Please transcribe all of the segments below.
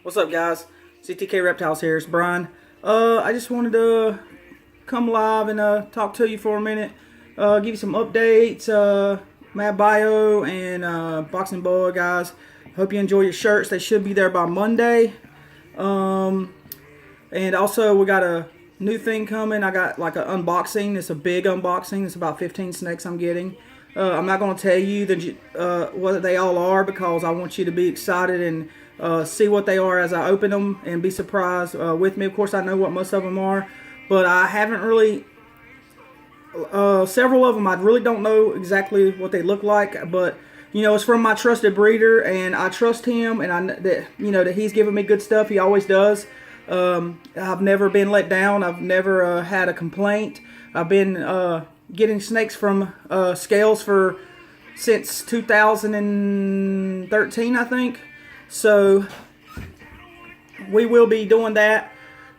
What's up, guys? CTK Reptiles here. It's Brian. I just wanted to come live and talk to you for a minute. Give you some updates. Mad Bio and Boxing Bug, guys. Hope you enjoy your shirts. They should be there by Monday. And also, we got a new thing coming. I got like an unboxing. It's a big unboxing. It's about 15 snakes I'm getting. I'm not going to tell you what they all are because I want you to be excited and see what they are as I open them and be surprised with me. Of course, I know what most of them are, but I haven't really. Several of them I really don't know exactly what they look like, but it's from my trusted breeder, and I trust him, and that he's giving me good stuff. He always does. I've never been let down. I've never had a complaint. I've been getting snakes from Scales since 2013, I think. So we will be doing that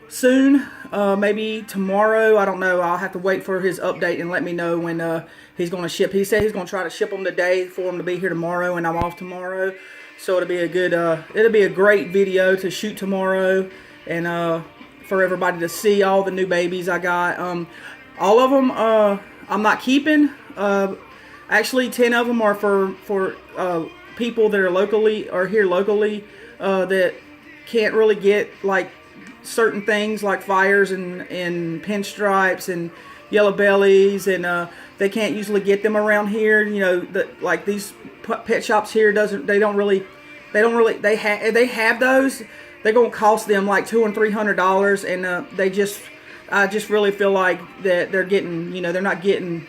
soon. Maybe tomorrow. I don't know. I'll have to wait for his update and let me know when he's going to ship. He said he's going to try to ship them today for them to be here tomorrow, and I'm off tomorrow. So it'll be a good. It'll be a great video to shoot tomorrow, and for everybody to see all the new babies I got. All of them I'm not keeping. Actually, 10 of them are for people that are here locally that can't really get like certain things like fires and pinstripes and yellow bellies, and they can't usually get them around here. Like these pet shops here they have those. They're gonna cost them like $200 and $300, and I just really feel like that they're getting, they're not getting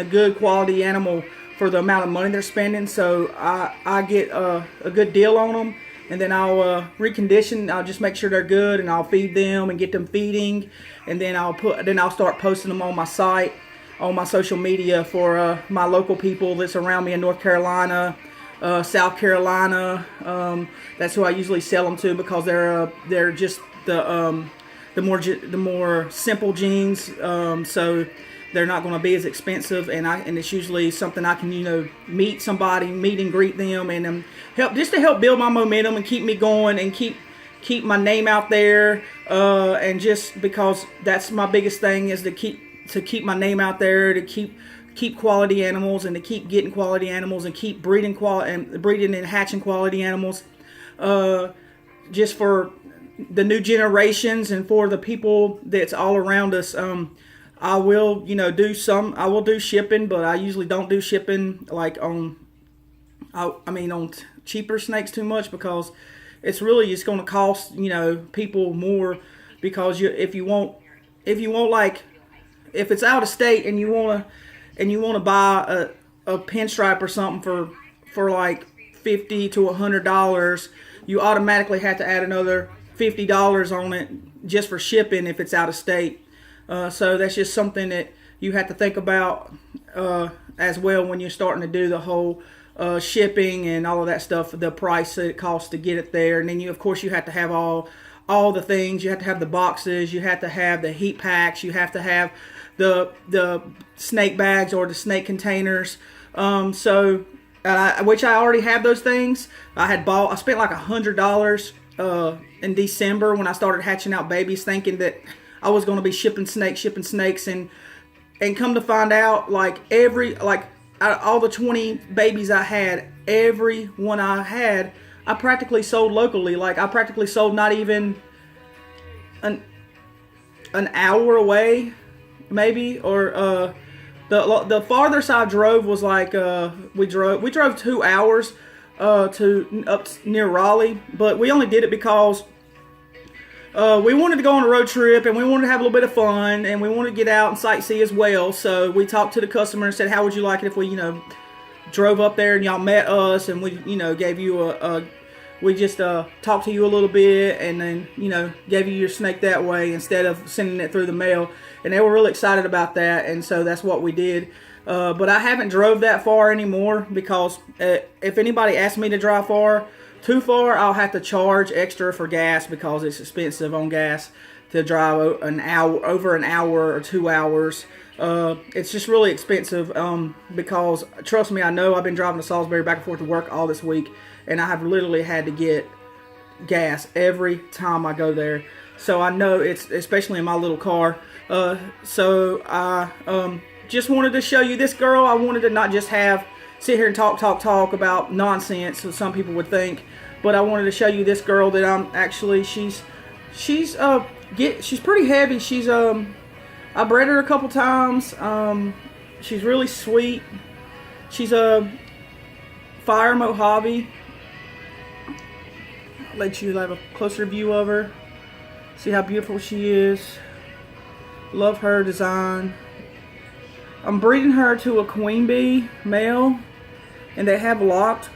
a good quality animal for the amount of money they're spending. So I get a good deal on them, and then I'll recondition. I'll just make sure they're good, and I'll feed them and get them feeding, and then I'll start posting them on my site, on my social media for my local people that's around me in North Carolina, South Carolina. That's who I usually sell them to because they're just the more simple genes, so they're not going to be as expensive, and it's usually something I can meet and greet them, and help build my momentum and keep me going and keep my name out there, and just because that's my biggest thing is to keep my name out there, to keep quality animals, and to keep getting quality animals, and keep breeding and hatching quality animals, just for the new generations and for the people that's all around us. I will do shipping, but I usually don't do shipping like on cheaper snakes too much, because it's going to cost people more, because if it's out of state and you want to buy a pinstripe or something for like $50 to $100, you automatically have to add another $50 on it just for shipping if it's out of state. So that's just something that you have to think about as well when you're starting to do the whole shipping and all of that stuff, the price that it costs to get it there. And then of course you have to have all the things. You have to have the boxes, you have to have the heat packs, you have to have the snake bags or the snake containers. Which I already have those things. I spent like $100 in December when I started hatching out babies, thinking that I was going to be shipping snakes, and come to find out, out of all the 20 babies I had, every one I had, I practically sold locally. Like I practically sold not even an hour away, maybe, or the farthest I drove was like we drove 2 hours to up near Raleigh, but we only did it because we wanted to go on a road trip, and we wanted to have a little bit of fun, and we wanted to get out and sightsee as well. So we talked to the customer and said, how would you like it if we drove up there and y'all met us, and we gave you we just talked to you a little bit, and then gave you your snake that way instead of sending it through the mail. And they were really excited about that, and so that's what we did. But I haven't drove that far anymore, because if anybody asks me to drive too far, I'll have to charge extra for gas, because it's expensive on gas to drive over an hour or 2 hours. It's just really expensive, because trust me, I know I've been driving to Salisbury back and forth to work all this week, and I have literally had to get gas every time I go there. So I know it's, especially in my little car. So I just wanted to show you this girl. I wanted to not just sit here and talk about nonsense, as some people would think, but I wanted to show you this girl that I'm actually, she's pretty heavy. She's I bred her a couple times. She's really sweet. She's a Fire Mojave. I'll let you have a closer view of her. See how beautiful she is. Love her design. I'm breeding her to a queen bee male, and they have locked.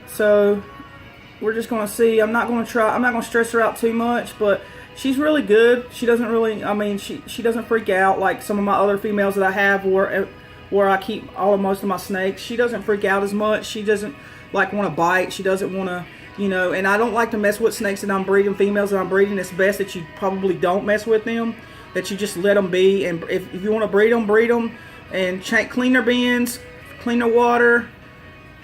So we're just gonna see. I'm not gonna stress her out too much, but she's really good. She doesn't really, I mean, she doesn't freak out like some of my other females that I have where I keep most of my snakes. She doesn't freak out as much. She doesn't like want to bite. She doesn't want to, you know, and I don't like to mess with snakes that I'm breeding, females that I'm breeding. It's best that you probably don't mess with them, that you just let them be. And if you want to breed them, and clean their bins, clean their water,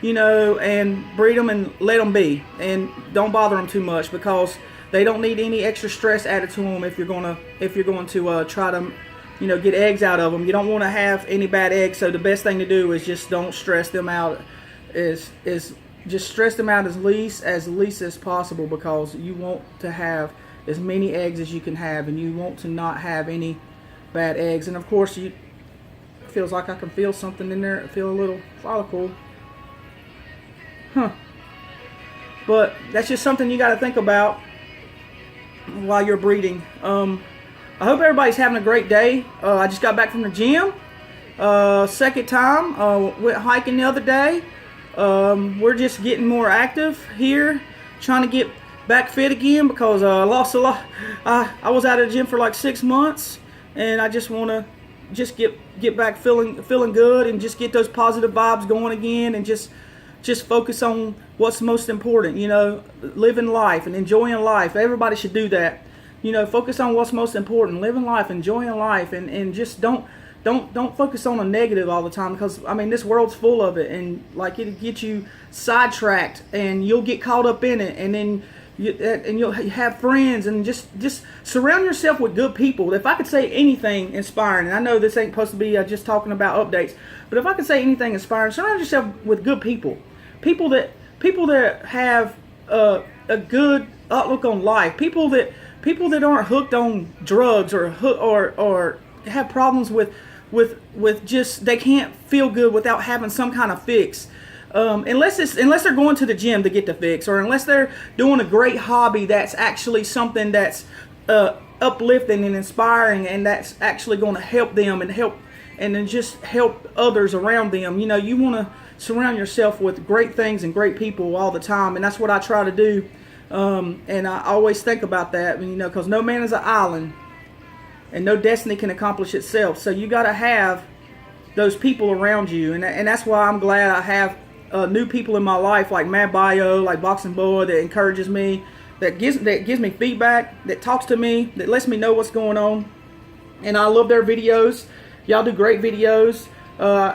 you know, and breed them and let them be. And don't bother them too much, because they don't need any extra stress added to them if you're going to try to, you know, get eggs out of them. You don't want to have any bad eggs. So the best thing to do is just don't stress them out. Is just stress them out as least as possible, because you want to have as many eggs as you can have, and you want to not have any bad eggs. And of course, it feels like I can feel something in there. I feel a little follicle. But that's just something you got to think about while you're breeding. I hope everybody's having a great day. I just got back from the gym. Second time. Went hiking the other day. We're just getting more active here, trying to get back fit again, because I lost a lot. I was out of the gym for like 6 months, and I just want to just get back feeling good, and just get those positive vibes going again, and just focus on what's most important, you know, living life and enjoying life. Everybody should do that. You know, focus on what's most important, living life, enjoying life, and just don't focus on the negative all the time, because I mean, this world's full of it, and like it'll get you sidetracked, and you'll get caught up in it, and then you'll have friends, and just surround yourself with good people. If I could say anything inspiring, and I know this ain't supposed to be just talking about updates, but if I could say anything inspiring, surround yourself with good people. People that have a good outlook on life. People that aren't hooked on drugs, or have problems with just, they can't feel good without having some kind of fix. Unless they're going to the gym to get the fix, or unless they're doing a great hobby that's actually something that's uplifting and inspiring, and that's actually going to help them and then just help others around them. You know, you want to surround yourself with great things and great people all the time, and that's what I try to do. And I always think about that, you know, because no man is an island, and no destiny can accomplish itself. So you got to have those people around you, and that's why I'm glad I have new people in my life, like Matt Bio, like Boxing Boy, that encourages me, that gives me feedback, that talks to me, that lets me know what's going on. And I love their videos. Y'all do great videos.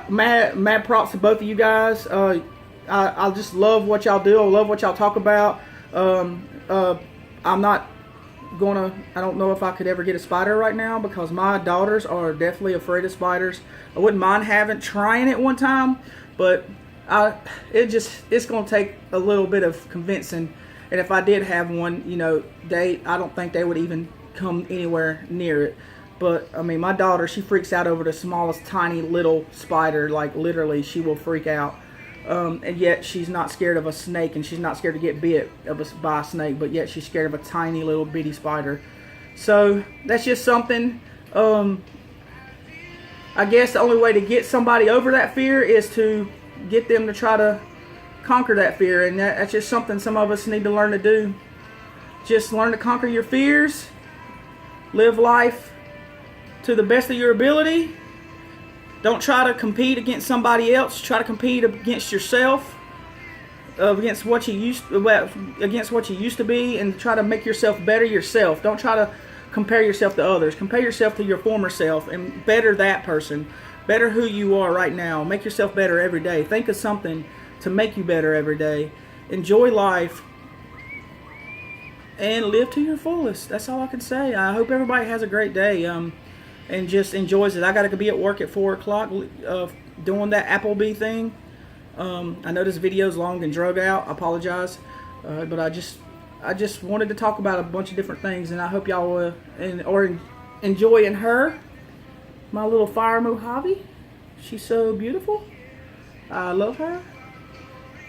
Mad props to both of you guys. I just love what y'all do. I love what y'all talk about. I don't know if I could ever get a spider right now, because my daughters are definitely afraid of spiders. I wouldn't mind trying it one time, but it's going to take a little bit of convincing. And if I did have one, you know, I don't think they would even come anywhere near it. But I mean, my daughter, she freaks out over the smallest tiny little spider. Like literally, she will freak out. And yet she's not scared of a snake, and she's not scared to get bit by a snake, but yet she's scared of a tiny little bitty spider. So that's just something. I guess the only way to get somebody over that fear is to get them to try to conquer that fear, and that's just something some of us need to learn to do. Just learn to conquer your fears, live life to the best of your ability. Don't try to compete against somebody else. Try to compete against yourself, against what you used to be, and try to make yourself better yourself. Don't try to compare yourself to others. Compare yourself to your former self and better that person. Better who you are right now. Make yourself better every day. Think of something to make you better every day. Enjoy life. and live to your fullest. That's all I can say. I hope everybody has a great day, and just enjoys it. I got to be at work at 4 o'clock doing that Applebee thing. I know this video is long and drug out. I apologize, but I just wanted to talk about a bunch of different things, and I hope y'all will enjoying her, my little fire Mojave. She's so beautiful. I love her.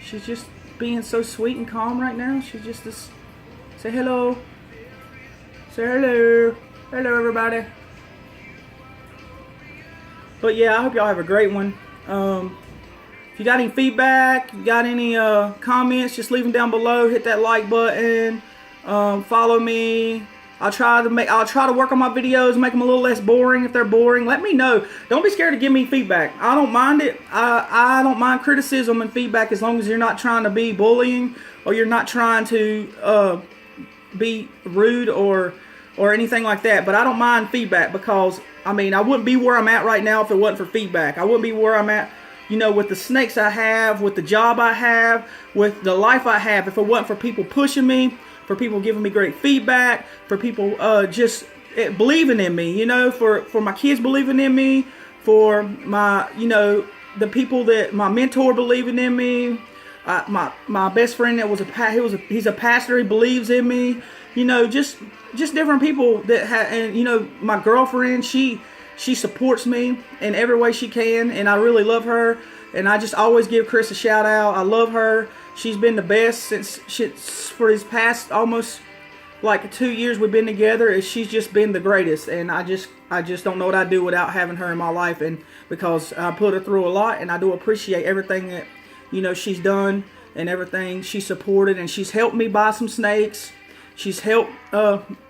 She's just being so sweet and calm right now. She's just this. Say hello. Say hello. Hello, everybody. But yeah, I hope y'all have a great one. If you got any feedback, you got any comments, just leave them down below. Hit that like button. Follow me. I'll try to work on my videos, make them a little less boring. If they're boring, let me know. Don't be scared to give me feedback. I don't mind it. I don't mind criticism and feedback as long as you're not trying to be bullying or you're not trying to be rude or anything like that. But I don't mind feedback because, I mean, I wouldn't be where I'm at right now if it wasn't for feedback. I wouldn't be where I'm at, you know, with the snakes I have, with the job I have, with the life I have, if it wasn't for people pushing me, for people giving me great feedback, for people just believing in me, you know, for my kids believing in me, for my, you know, the people that my mentor believing in me, my best friend that he's a pastor, he believes in me, you know, just different people that and you know, my girlfriend, she supports me in every way she can, and I really love her, and I just always give Chris a shout out. I love her. She's been the best for these past almost like 2 years we've been together. She's just been the greatest, and I just don't know what I'd do without having her in my life, and because I put her through a lot, and I do appreciate everything that, you know, she's done and everything she supported, and she's helped me buy some snakes. She's helped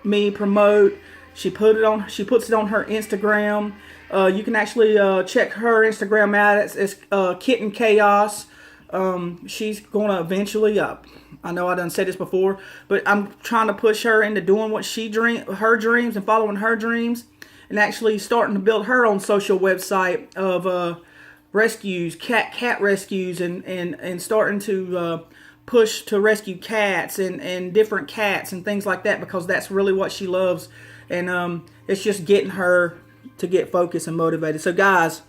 me promote. She puts it on her Instagram. You can actually check her Instagram out. It's Kitten Chaos. She's gonna eventually I know I done said this before, but I'm trying to push her into doing what her dreams and following her dreams, and actually starting to build her own social website of rescues, cat rescues, and starting to push to rescue cats and different cats and things like that, because that's really what she loves, and it's just getting her to get focused and motivated. So guys,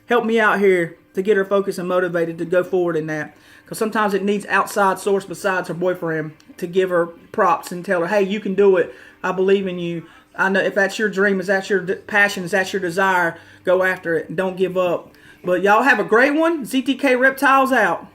help me out here to get her focused and motivated to go forward in that, because sometimes it needs outside source besides her boyfriend to give her props and tell her, hey, you can do it. I believe in you. I know if that's your dream, if that's your passion, if that's your desire, go after it and don't give up. But y'all have a great one. ZTK Reptiles out.